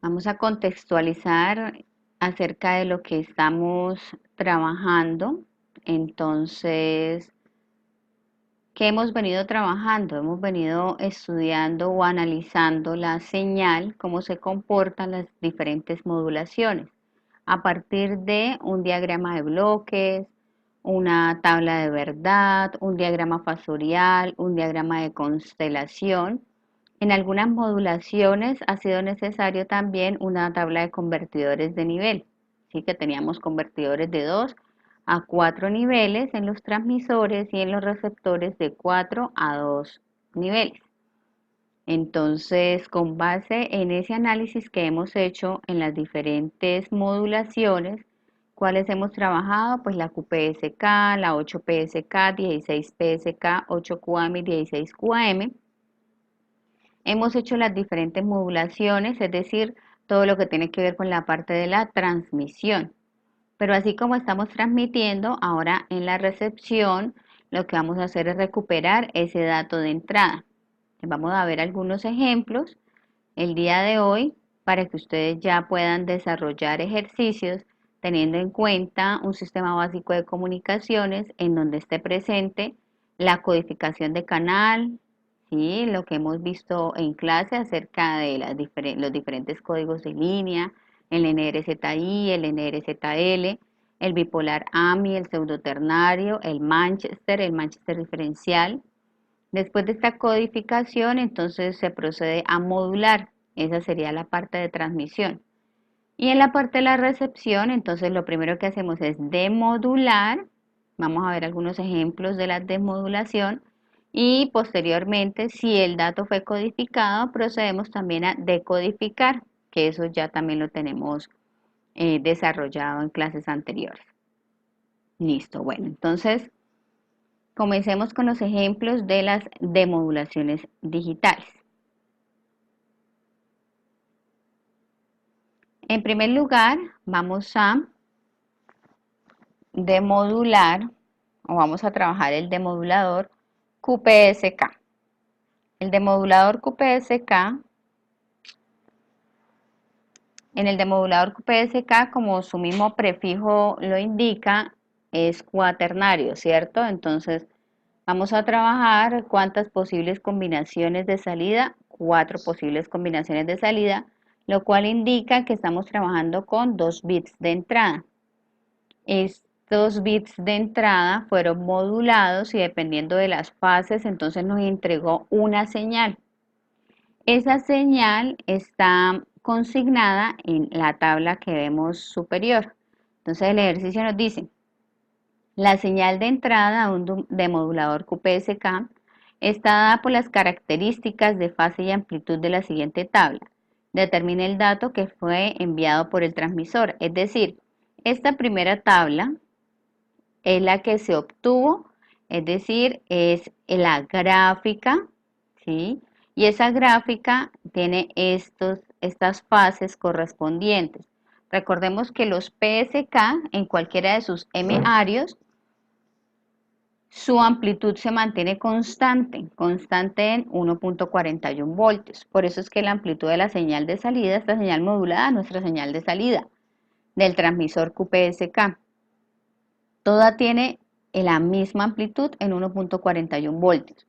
Vamos a contextualizar acerca de lo que estamos trabajando. Entonces, ¿qué hemos venido trabajando? Hemos venido estudiando o analizando la señal, cómo se comportan las diferentes modulaciones, a partir de un diagrama de bloques, una tabla de verdad, un diagrama fasorial, un diagrama de constelación. En algunas modulaciones ha sido necesario también una tabla de convertidores de nivel, ¿sí? Que teníamos convertidores de 2 a 4 niveles en los transmisores y en los receptores de 4 a 2 niveles. Entonces, con base en ese análisis que hemos hecho en las diferentes modulaciones, ¿cuáles hemos trabajado? Pues la QPSK, la 8PSK, 16PSK, 8QAM y 16QAM. Hemos hecho las diferentes modulaciones, es decir, todo lo que tiene que ver con la parte de la transmisión. Pero así como estamos transmitiendo, ahora en la recepción, lo que vamos a hacer es recuperar ese dato de entrada. Vamos a ver algunos ejemplos el día de hoy para que ustedes ya puedan desarrollar ejercicios teniendo en cuenta un sistema básico de comunicaciones en donde esté presente la codificación de canal, ¿sí? Lo que hemos visto en clase acerca de los diferentes códigos de línea, el NRZI, el NRZL, el bipolar AMI, el pseudoternario, el Manchester diferencial. Después de esta codificación, entonces se procede a modular. Esa sería la parte de transmisión. Y en la parte de la recepción, entonces lo primero que hacemos es demodular. Vamos a ver algunos ejemplos de la desmodulación. Y posteriormente, si el dato fue codificado, procedemos también a decodificar, que eso ya también lo tenemos desarrollado en clases anteriores. Listo, bueno, entonces comencemos con los ejemplos de las demodulaciones digitales. En primer lugar, vamos a demodular o vamos a trabajar el demodulador QPSK. El demodulador QPSK, en el demodulador QPSK, como su mismo prefijo lo indica, es cuaternario, ¿cierto? Entonces, vamos a trabajar cuántas posibles combinaciones de salida, 4 posibles combinaciones de salida, lo cual indica que estamos trabajando con 2 bits de entrada. Estos bits de entrada fueron modulados y dependiendo de las fases, entonces nos entregó una señal. Esa señal está consignada en la tabla que vemos superior. Entonces el ejercicio nos dice, la señal de entrada a un demodulador QPSK está dada por las características de fase y amplitud de la siguiente tabla. Determine el dato que fue enviado por el transmisor, es decir, esta primera tabla es la que se obtuvo, es decir, es la gráfica, ¿sí? Y esa gráfica tiene estas fases correspondientes. Recordemos que los PSK en cualquiera de sus M arios, su amplitud se mantiene constante en 1.41 voltios. Por eso es que la amplitud de la señal de salida, esta señal modulada, nuestra señal de salida del transmisor QPSK. Toda tiene la misma amplitud en 1.41 voltios.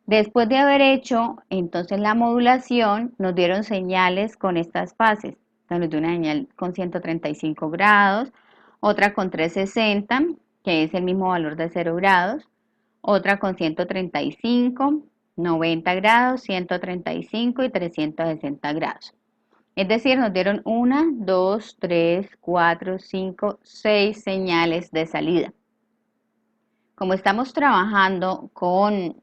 Después de haber hecho entonces la modulación, nos dieron señales con estas fases. Nos dio una señal con 135 grados, otra con 360, que es el mismo valor de 0 grados, otra con 135, 90 grados, 135 y 360 grados. Es decir, nos dieron 1, 2, 3, 4, 5, 6 señales de salida. Como estamos trabajando con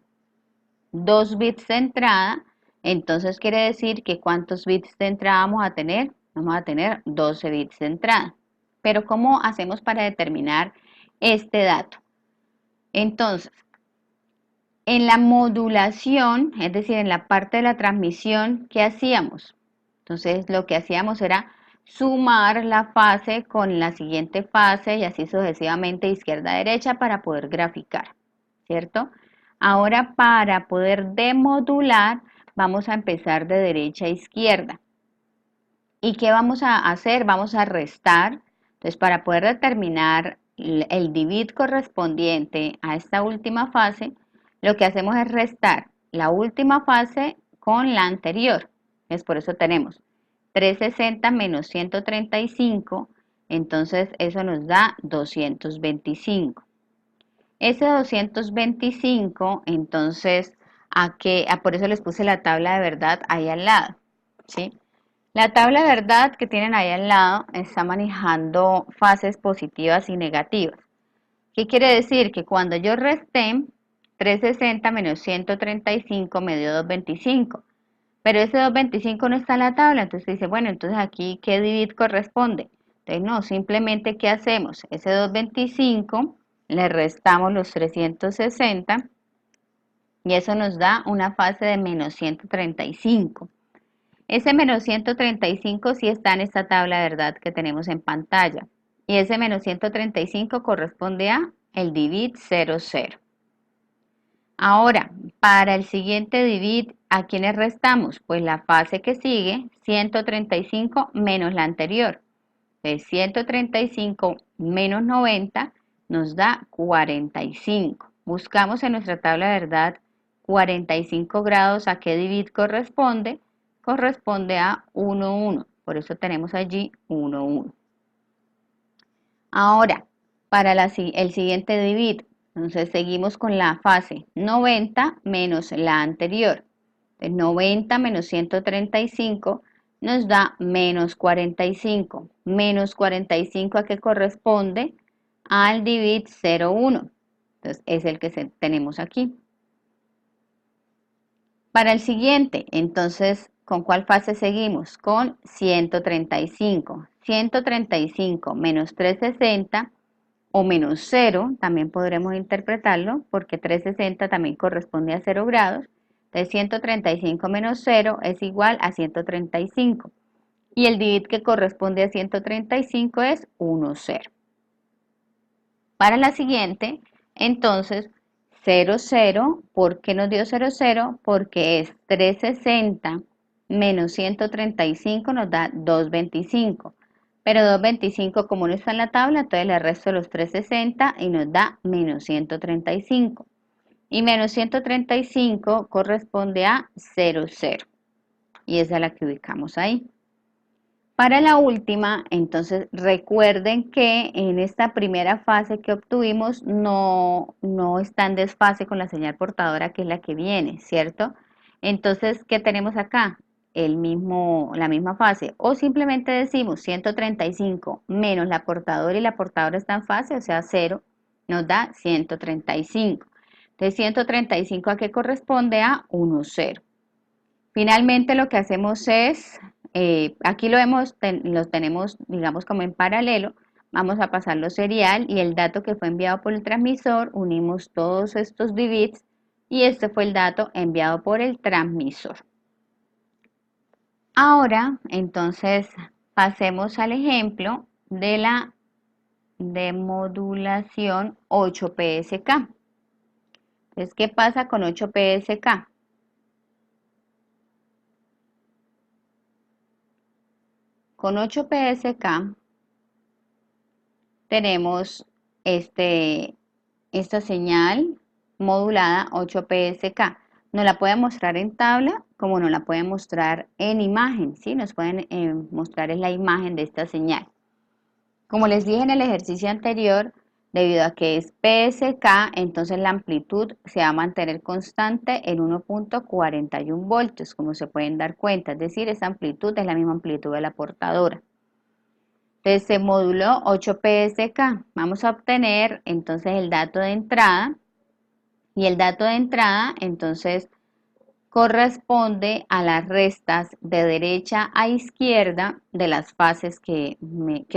2 bits de entrada, entonces quiere decir que ¿cuántos bits de entrada vamos a tener? Vamos a tener 12 bits de entrada. Pero ¿cómo hacemos para determinar este dato? Entonces, en la modulación, es decir, en la parte de la transmisión, ¿qué hacíamos? Entonces, lo que hacíamos era sumar la fase con la siguiente fase y así sucesivamente izquierda a derecha para poder graficar, ¿cierto? Ahora, para poder demodular, vamos a empezar de derecha a izquierda. ¿Y qué vamos a hacer? Vamos a restar. Entonces, para poder determinar el divid correspondiente a esta última fase, lo que hacemos es restar la última fase con la anterior. Es por eso tenemos 360 menos 135, entonces eso nos da 225. Ese 225, entonces, por eso les puse la tabla de verdad ahí al lado, ¿sí? La tabla de verdad que tienen ahí al lado está manejando fases positivas y negativas. ¿Qué quiere decir? Que cuando yo resté 360 menos 135 me dio 225. Pero ese 225 no está en la tabla, entonces dice, bueno, entonces aquí, ¿qué divid corresponde? Entonces, no, simplemente, ¿qué hacemos? Ese 225 le restamos los 360 y eso nos da una fase de menos 135. Ese menos 135 sí está en esta tabla de verdad que tenemos en pantalla. Y ese menos 135 corresponde a el divid 00. Ahora, para el siguiente divid, ¿a quiénes restamos? Pues la fase que sigue, 135 menos la anterior. Entonces, 135 menos 90 nos da 45. Buscamos en nuestra tabla de verdad 45 grados, ¿a qué divid corresponde? Corresponde a 1, 1. Por eso tenemos allí 1, 1. Ahora, para el siguiente divid, entonces seguimos con la fase 90 menos la anterior. Entonces, 90 menos 135 nos da menos 45. Menos 45 a qué corresponde al divid 01. Entonces es el que tenemos aquí. Para el siguiente, entonces, ¿con cuál fase seguimos? Con 135. 135 menos 360 o menos 0, también podremos interpretarlo, porque 360 también corresponde a 0 grados. Entonces 135 menos 0 es igual a 135. Y el divid que corresponde a 135 es 1, 0. Para la siguiente, entonces, 0, 0, ¿por qué nos dio 0, 0? Porque es 360 menos 135 nos da 225. Pero 225 como no está en la tabla, entonces le resto los 360 y nos da menos 135. Y menos 135 corresponde a 0, 0. Y esa es la que ubicamos ahí. Para la última, entonces recuerden que en esta primera fase que obtuvimos no está en desfase con la señal portadora que es la que viene, ¿cierto? Entonces, ¿qué tenemos acá? La misma fase. O simplemente decimos 135 menos la portadora y la portadora está en fase, o sea, 0, nos da 135. Entonces, 135 ¿a qué corresponde? A 1, 0. Finalmente lo que hacemos es, aquí los tenemos, digamos, como en paralelo, vamos a pasarlo serial y el dato que fue enviado por el transmisor, unimos todos estos divits y este fue el dato enviado por el transmisor. Ahora, entonces, pasemos al ejemplo de la demodulación 8PSK. Entonces, ¿qué pasa con 8PSK? Con 8PSK tenemos esta señal modulada 8PSK. Nos la pueden mostrar en tabla como nos la pueden mostrar en imagen, ¿sí? Nos pueden mostrar en la imagen de esta señal. Como les dije en el ejercicio anterior, debido a que es PSK, entonces la amplitud se va a mantener constante en 1.41 voltios, como se pueden dar cuenta. Es decir, esa amplitud es la misma amplitud de la portadora. Entonces se moduló 8PSK. Vamos a obtener entonces el dato de entrada. Y el dato de entrada entonces corresponde a las restas de derecha a izquierda de las fases que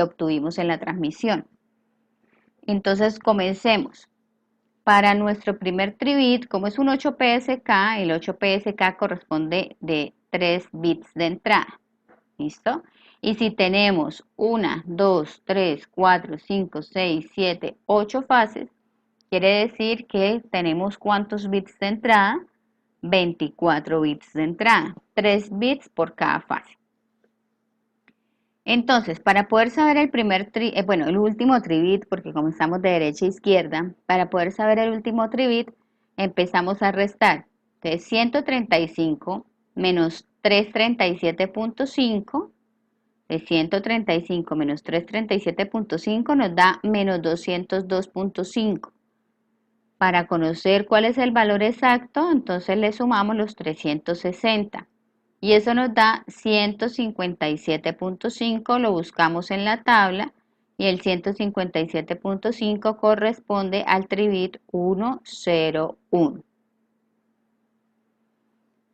obtuvimos en la transmisión. Entonces comencemos. Para nuestro primer tribit, como es un 8PSK, el 8PSK corresponde de 3 bits de entrada. ¿Listo? Y si tenemos 1, 2, 3, 4, 5, 6, 7, 8 fases, quiere decir que tenemos ¿cuántos bits de entrada? 24 bits de entrada, 3 bits por cada fase. Entonces, para poder saber el el último tribit, porque comenzamos de derecha a izquierda, para poder saber el último tribit, empezamos a restar. Entonces, 135 menos 337.5, de 135 menos 337.5 nos da menos 202.5. Para conocer cuál es el valor exacto, entonces le sumamos los 360. Y eso nos da 157.5, lo buscamos en la tabla, y el 157.5 corresponde al tribit 101.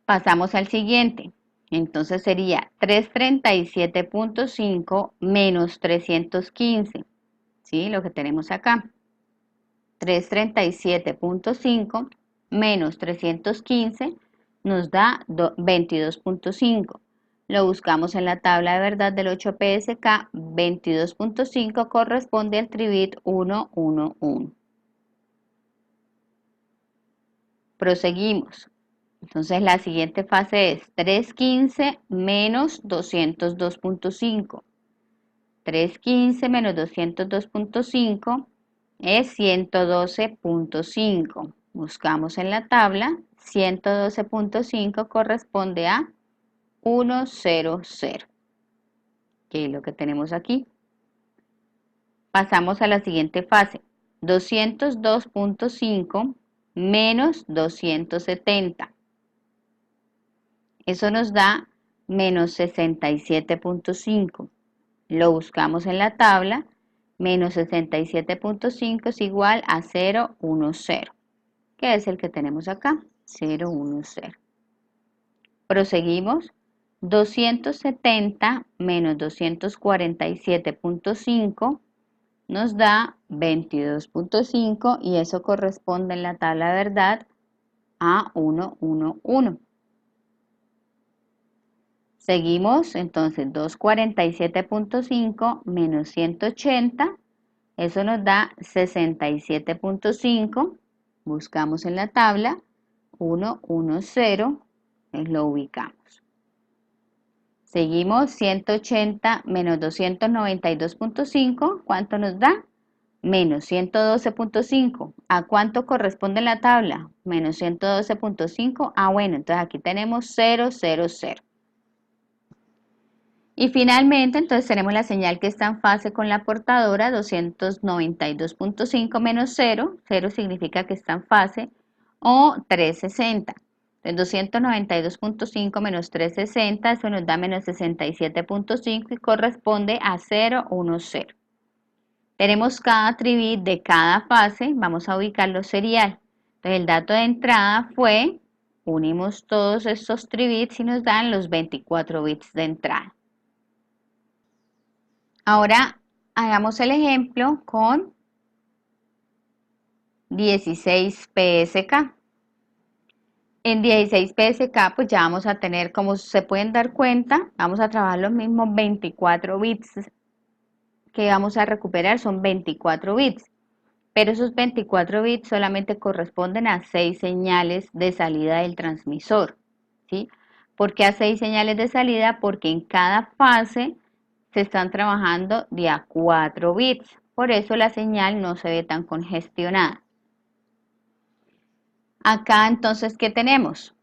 Pasamos al siguiente. Entonces sería 337.5 menos 315, ¿sí? Lo que tenemos acá. 337.5 menos 315 nos da 22.5. Lo buscamos en la tabla de verdad del 8PSK. 22.5 corresponde al tribit 111. Proseguimos. Entonces la siguiente fase es 315 menos 202.5. 315 menos 202.5 es 112.5. Buscamos en la tabla, 112.5 corresponde a 100, que es lo que tenemos aquí. Pasamos a la siguiente fase, 202.5 menos 270. Eso nos da menos 67.5. Lo buscamos en la tabla, menos 67.5 es igual a 010, que es el que tenemos acá, 010. Proseguimos, 270 menos 247.5 nos da 22.5 y eso corresponde en la tabla de verdad a 111. Seguimos, entonces 247.5 menos 180, eso nos da 67.5. Buscamos en la tabla, 110, lo ubicamos. Seguimos, 180 menos 292.5, ¿cuánto nos da? Menos 112.5. ¿A cuánto corresponde la tabla? Menos 112.5. Bueno, entonces aquí tenemos 000. Y finalmente, entonces tenemos la señal que está en fase con la portadora, 292.5 menos 0, 0 significa que está en fase, o 360. Entonces 292.5 menos 360, eso nos da menos 67.5 y corresponde a 010. Tenemos cada tribit de cada fase, vamos a ubicarlo serial. Entonces el dato de entrada fue, unimos todos estos tribits y nos dan los 24 bits de entrada. Ahora hagamos el ejemplo con 16 PSK. En 16 PSK pues ya vamos a tener, como se pueden dar cuenta, vamos a trabajar los mismos 24 bits que vamos a recuperar, son 24 bits. Pero esos 24 bits solamente corresponden a 6 señales de salida del transmisor, ¿sí? ¿Por qué a 6 señales de salida? Porque en cada fase se están trabajando de a 4 bits, por eso la señal no se ve tan congestionada. Acá entonces, ¿qué tenemos?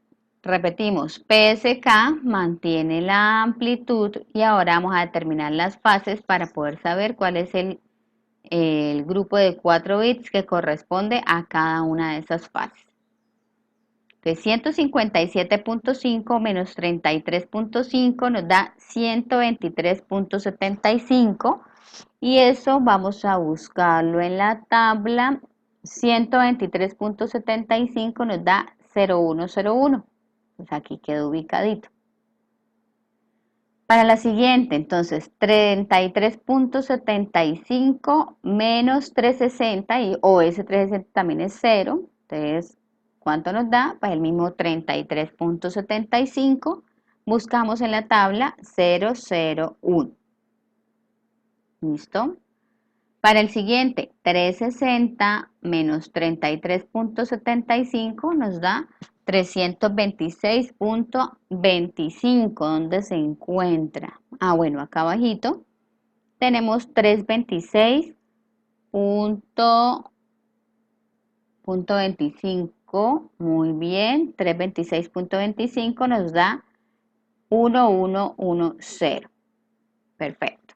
Repetimos, PSK mantiene la amplitud y ahora vamos a determinar las fases para poder saber cuál es el grupo de 4 bits que corresponde a cada una de esas fases. De 157.5 menos 33.5 nos da 123.75 y eso vamos a buscarlo en la tabla. 123.75 nos da 0101. Pues aquí quedó ubicadito. Para la siguiente, entonces, 33.75 menos 360, o ese 360 también es 0. Entonces, ¿cuánto nos da? Pues el mismo 33.75. Buscamos en la tabla 001. ¿Listo? Para el siguiente, 360 menos 33.75 nos da 326.25, ¿dónde se encuentra? Ah, bueno, acá abajito tenemos 326.25, muy bien, 326.25 nos da 1110, perfecto.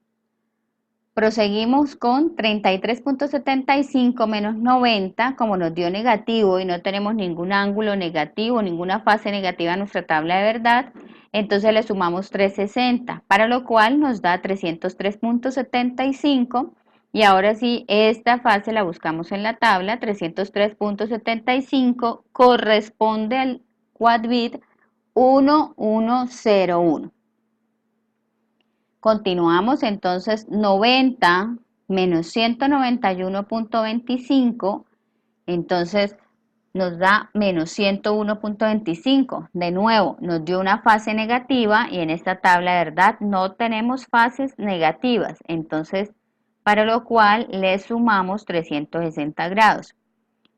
Proseguimos con 33.75 menos 90, como nos dio negativo y no tenemos ningún ángulo negativo, ninguna fase negativa en nuestra tabla de verdad, entonces le sumamos 360, para lo cual nos da 303.75 y ahora sí, esta fase la buscamos en la tabla, 303.75 corresponde al quad bit 1101. Continuamos entonces 90 menos 191.25, entonces nos da menos 101.25. De nuevo, nos dio una fase negativa y en esta tabla de verdad no tenemos fases negativas, entonces para lo cual le sumamos 360 grados.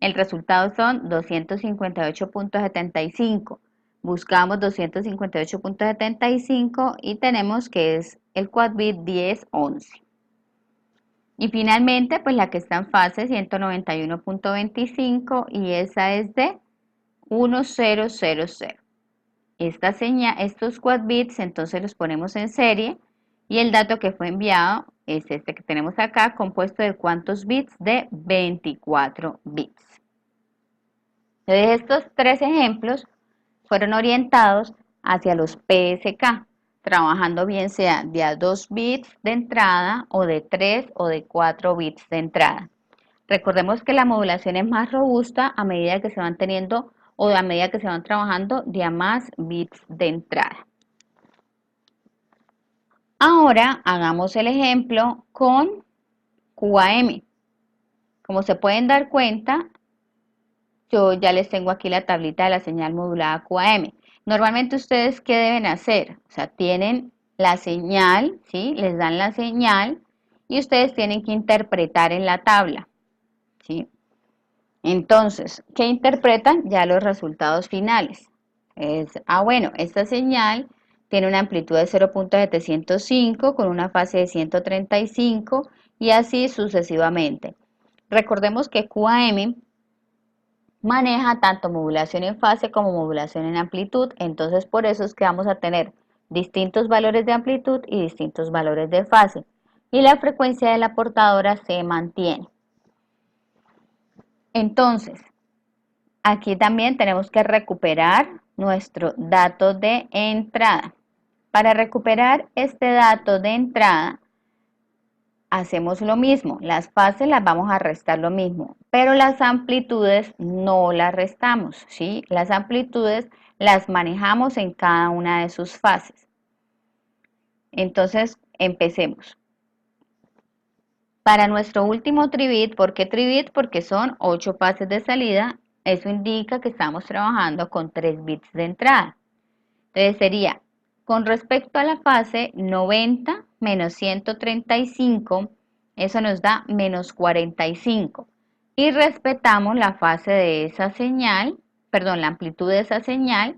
El resultado son 258.75. Buscamos 258.75 y tenemos que es el quad bit 1011. Y finalmente, pues la que está en fase 191.25 y esa es de 1000. Esta señal, estos quad bits entonces los ponemos en serie y el dato que fue enviado es este que tenemos acá, compuesto de ¿cuántos bits? De 24 bits. Entonces, estos tres ejemplos fueron orientados hacia los PSK, trabajando bien sea de a 2 bits de entrada o de 3 o de 4 bits de entrada. Recordemos que la modulación es más robusta a medida que se van teniendo o a medida que se van trabajando de a más bits de entrada. Ahora hagamos el ejemplo con QAM. Como se pueden dar cuenta, yo ya les tengo aquí la tablita de la señal modulada QAM. Normalmente ustedes, ¿qué deben hacer? O sea, tienen la señal, ¿sí? Les dan la señal y ustedes tienen que interpretar en la tabla, ¿sí? Entonces, ¿qué interpretan? Ya los resultados finales. Bueno, esta señal tiene una amplitud de 0.705 con una fase de 135 y así sucesivamente. Recordemos que QAM maneja tanto modulación en fase como modulación en amplitud, entonces por eso es que vamos a tener distintos valores de amplitud y distintos valores de fase y la frecuencia de la portadora se mantiene. Entonces, aquí también tenemos que recuperar nuestro dato de entrada. Para recuperar este dato de entrada, hacemos lo mismo, las fases las vamos a restar lo mismo, pero las amplitudes no las restamos, ¿sí? Las amplitudes las manejamos en cada una de sus fases. Entonces, empecemos. Para nuestro último tribit, ¿por qué tribit? Porque son 8 fases de salida, eso indica que estamos trabajando con 3 bits de entrada. Entonces sería, con respecto a la fase 90 menos 135, eso nos da menos 45. Y respetamos la fase de esa señal, perdón, la amplitud de esa señal,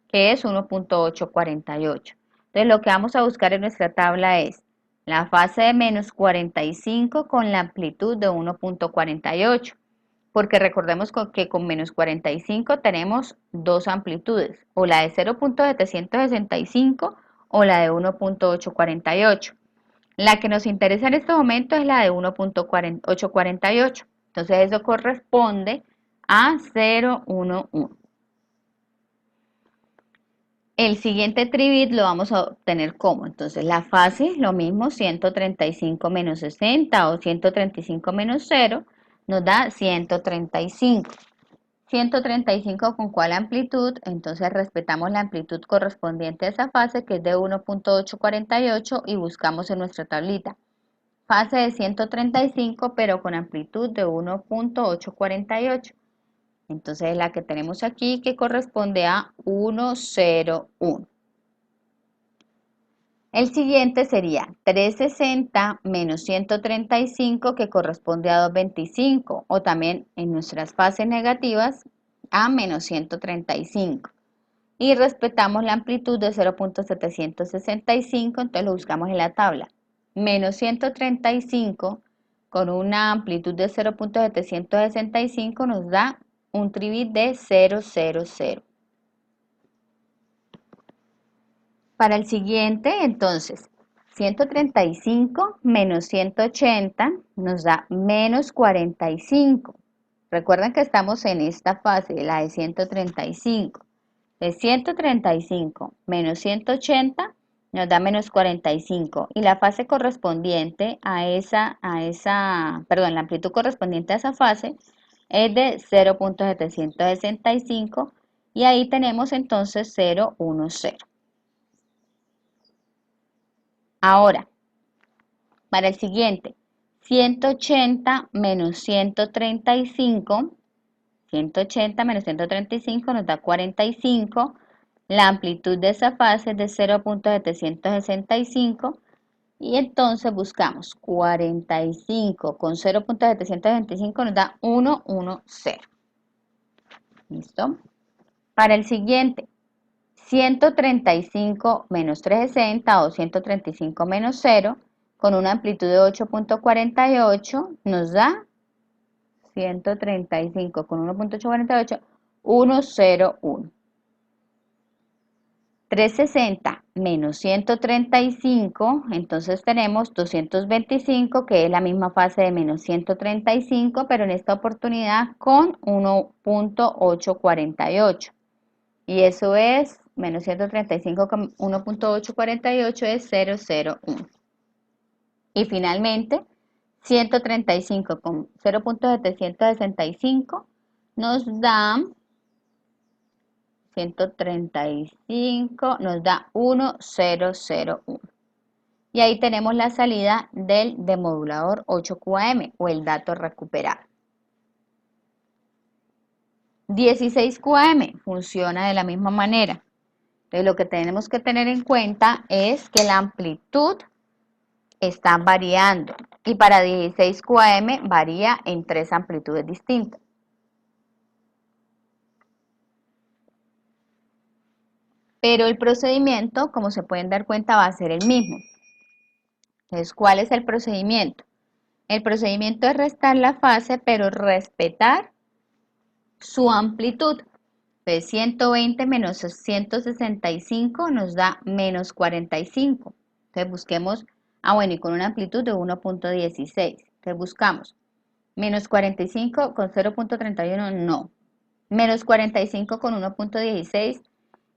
que es 1.848. Entonces lo que vamos a buscar en nuestra tabla es la fase de menos 45 con la amplitud de 1.48. Porque recordemos que con menos 45 tenemos dos amplitudes, o la de 0.765 o la de 1.848. La que nos interesa en este momento es la de 1.848. Entonces eso corresponde a 011. El siguiente tribit lo vamos a obtener como, entonces la fase, lo mismo, 135 menos 60 o 135 menos 0, nos da 135. 135 con cuál amplitud, entonces respetamos la amplitud correspondiente a esa fase que es de 1.848 y buscamos en nuestra tablita. Fase de 135 pero con amplitud de 1.848. Entonces es la que tenemos aquí que corresponde a 101. El siguiente sería 360 menos 135 que corresponde a 225 o también en nuestras fases negativas a menos 135. Y respetamos la amplitud de 0.765, entonces lo buscamos en la tabla. Menos 135 con una amplitud de 0.765 nos da un tribit de 0, 0, 0. Para el siguiente, entonces, 135 menos 180 nos da menos 45. Recuerden que estamos en esta fase, la de 135. De 135 menos 180 nos da menos 45. Y la fase correspondiente la amplitud correspondiente a esa fase es de 0.765 y ahí tenemos entonces 0, 1, 0. Ahora, para el siguiente, 180 menos 135, 180 menos 135 nos da 45. La amplitud de esa fase es de 0.765 y entonces buscamos 45 con 0.765 nos da 1, 1, 0. ¿Listo? Para el siguiente, 135 menos 360 o 135 menos 0 con una amplitud de 8.48 nos da 135 con 1.848, 1, 0, 1. 360 menos 135, entonces tenemos 225, que es la misma fase de menos 135, pero en esta oportunidad con 1.848. Y eso es, menos 135 con 1.848 es 001. Y finalmente, 135 con 0.765 nos da 135, nos da 1001. Y ahí tenemos la salida del demodulador 8QAM o el dato recuperado. 16QAM funciona de la misma manera. Entonces lo que tenemos que tener en cuenta es que la amplitud está variando y para 16QAM varía en 3 amplitudes distintas. Pero el procedimiento, como se pueden dar cuenta, va a ser el mismo. Entonces, ¿cuál es el procedimiento? El procedimiento es restar la fase, pero respetar su amplitud. Entonces, 120 menos 165 nos da menos 45. Entonces, busquemos, y con una amplitud de 1.16. Entonces, buscamos menos 45 con 0.31, no. Menos 45 con 1.16,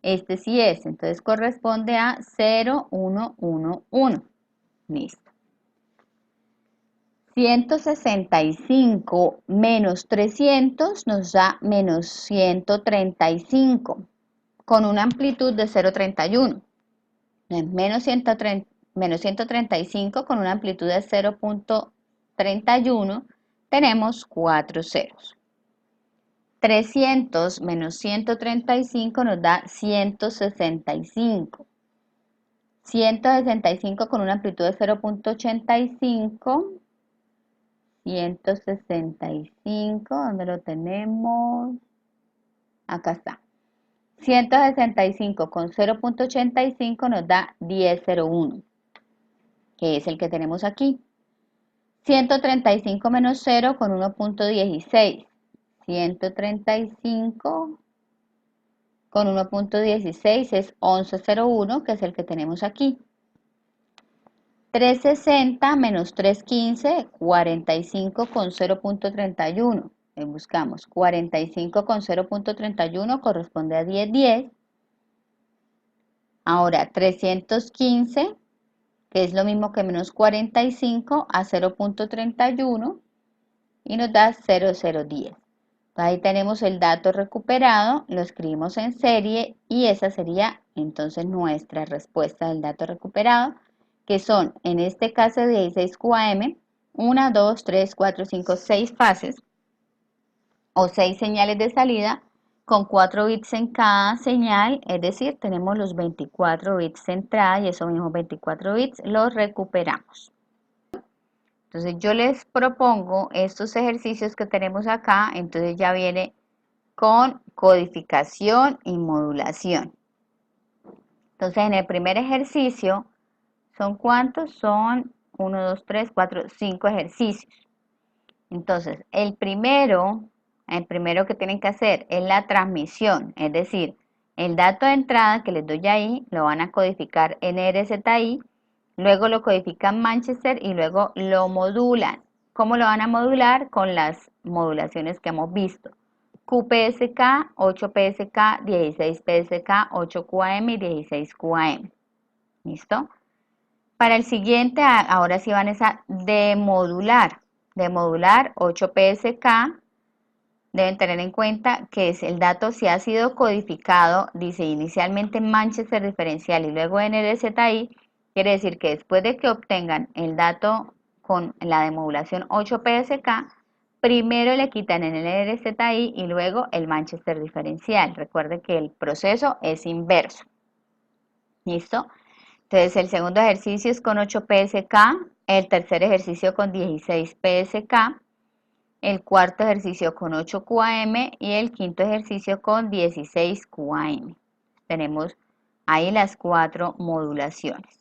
este sí es. Entonces, corresponde a 0,111. Listo. 165 menos 300 nos da menos 135 con una amplitud de 0,31. Menos 135 con una amplitud de 0.31 tenemos 4 ceros. 300 menos 135 nos da 165. 165 con una amplitud de 0.85. 165, ¿dónde lo tenemos? Acá está. 165 con 0.85 nos da 1001, que es el que tenemos aquí. 135 menos 0 con 1.16. 135 con 1.16 es 1101, que es el que tenemos aquí. 360 menos 315, 45 con 0.31. Buscamos 45 con 0.31 corresponde a 1010. Ahora 315, que es lo mismo que menos 45 a 0.31 y nos da 0010. Ahí tenemos el dato recuperado, lo escribimos en serie y esa sería entonces nuestra respuesta del dato recuperado, que son, en este caso de 16 QAM, 1, 2, 3, 4, 5, 6 fases o 6 señales de salida con 4 bits en cada señal, es decir, tenemos los 24 bits de entrada y esos mismos 24 bits los recuperamos. Entonces yo les propongo estos ejercicios que tenemos acá, entonces ya viene con codificación y modulación. Entonces, en el primer ejercicio, ¿son cuántos? Son 1, 2, 3, 4, 5 ejercicios. Entonces, el primero que tienen que hacer es la transmisión, es decir, el dato de entrada que les doy ahí lo van a codificar en RZI, luego lo codifican Manchester y luego lo modulan. ¿Cómo lo van a modular? Con las modulaciones que hemos visto. QPSK, 8PSK, 16PSK, 8QAM y 16QAM. ¿Listo? Para el siguiente, ahora sí van a demodular. Demodular 8PSK. Deben tener en cuenta que el dato si ha sido codificado, dice inicialmente en Manchester diferencial y luego en RZI, quiere decir que después de que obtengan el dato con la demodulación 8PSK, primero le quitan en el RZI y luego el Manchester diferencial. Recuerden que el proceso es inverso. ¿Listo? Entonces el segundo ejercicio es con 8PSK, el tercer ejercicio con 16PSK, el cuarto ejercicio con 8QAM y el quinto ejercicio con 16QAM. Tenemos ahí las 4 modulaciones.